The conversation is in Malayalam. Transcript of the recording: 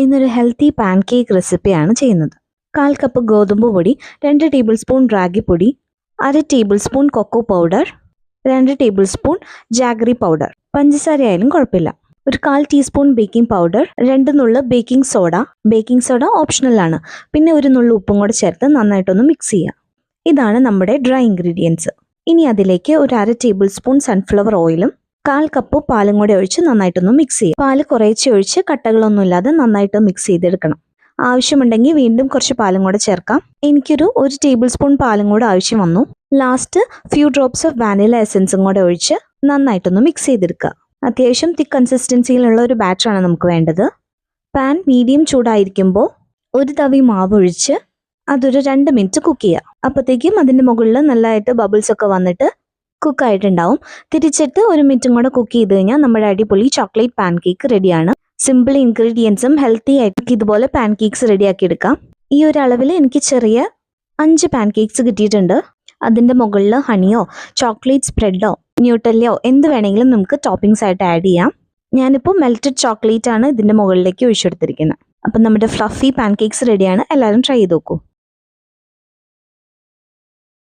ഇന്നൊരു ഹെൽത്തി പാൻ കേക്ക് റെസിപ്പിയാണ് ചെയ്യുന്നത്. 1/4 കപ്പ് ഗോതമ്പ് പൊടി, 2 ടേബിൾ സ്പൂൺ റാഗിപ്പൊടി, 1/2 tablespoon cocoa powder, 2 tablespoon jaggery powder. പഞ്ചസാര ആയാലും കുഴപ്പമില്ല. ഒരു 1/4 ടീസ്പൂൺ ബേക്കിംഗ് പൗഡർ, 2 നുള്ള് ബേക്കിംഗ് സോഡ. ബേക്കിംഗ് സോഡ ഓപ്ഷണലാണ്. പിന്നെ ഒരു നുള്ളു ഉപ്പും കൂടെ ചേർത്ത് നന്നായിട്ടൊന്ന് മിക്സ് ചെയ്യുക. ഇതാണ് നമ്മുടെ ഡ്രൈ ഇൻഗ്രീഡിയൻസ്. ഇനി അതിലേക്ക് ഒരു 1/2 ടേബിൾ സ്പൂൺ സൺഫ്ലവർ ഓയിലും 1/4 കപ്പ് പാലും കൂടെ ഒഴിച്ച് നന്നായിട്ടൊന്ന് മിക്സ് ചെയ്യുക. പാല് കുറേശ്ശെ ഒഴിച്ച് കട്ടകളൊന്നും ഇല്ലാതെ നന്നായിട്ട് മിക്സ് ചെയ്തെടുക്കണം. ആവശ്യമുണ്ടെങ്കിൽ വീണ്ടും കുറച്ച് പാലും കൂടെ ചേർക്കാം. എനിക്കൊരു 1 ടേബിൾ സ്പൂൺ പാലും കൂടെ ആവശ്യം വന്നു. Last few drops of vanilla എസൻസും കൂടെ ഒഴിച്ച് നന്നായിട്ടൊന്ന് മിക്സ് ചെയ്തെടുക്കുക. അത്യാവശ്യം തിക്ക് കൺസിസ്റ്റൻസിയിലുള്ള ഒരു ബാറ്ററാണ് നമുക്ക് വേണ്ടത്. പാൻ മീഡിയം ചൂടായിരിക്കുമ്പോൾ ഒരു തവി മാവ് ഒഴിച്ച് അതൊരു 2 മിനിറ്റ് കുക്ക് ചെയ്യുക. അപ്പോഴത്തേക്കും അതിൻ്റെ മുകളിൽ നല്ലതായിട്ട് ബബിൾസ് ഒക്കെ വന്നിട്ട് കുക്കായിട്ടുണ്ടാവും. തിരിച്ചിട്ട് 1 മിനിറ്റും കൂടെ കുക്ക് ചെയ്ത് കഴിഞ്ഞാൽ നമ്മുടെ അടിപൊളി ചോക്ലേറ്റ് പാൻ കേക്ക് റെഡിയാണ്. സിമ്പിൾ ഇൻഗ്രീഡിയൻസും ഹെൽത്തി ആയിട്ട് ഇതുപോലെ പാൻ കേക്ക്സ് റെഡിയാക്കി എടുക്കാം. ഈ ഒരു അളവിൽ എനിക്ക് ചെറിയ 5 പാൻ കേക്ക്സ് കിട്ടിയിട്ടുണ്ട്. അതിൻ്റെ മുകളിൽ ഹണിയോ ചോക്ലേറ്റ് സ്പ്രെഡോ ന്യൂട്ടല്ലയോ എന്ത് വേണമെങ്കിലും നമുക്ക് ടോപ്പിംഗ്സ് ആയിട്ട് ആഡ് ചെയ്യാം. ഞാനിപ്പോൾ മെൽറ്റഡ് ചോക്ലേറ്റ് ആണ് ഇതിൻ്റെ മുകളിലേക്ക് ഒഴിച്ചെടുത്തിരിക്കുന്നത്. അപ്പം നമ്മുടെ ഫ്ലഫി പാൻ കേക്ക്സ് റെഡിയാണ്. എല്ലാവരും ട്രൈ ചെയ്ത് നോക്കൂ.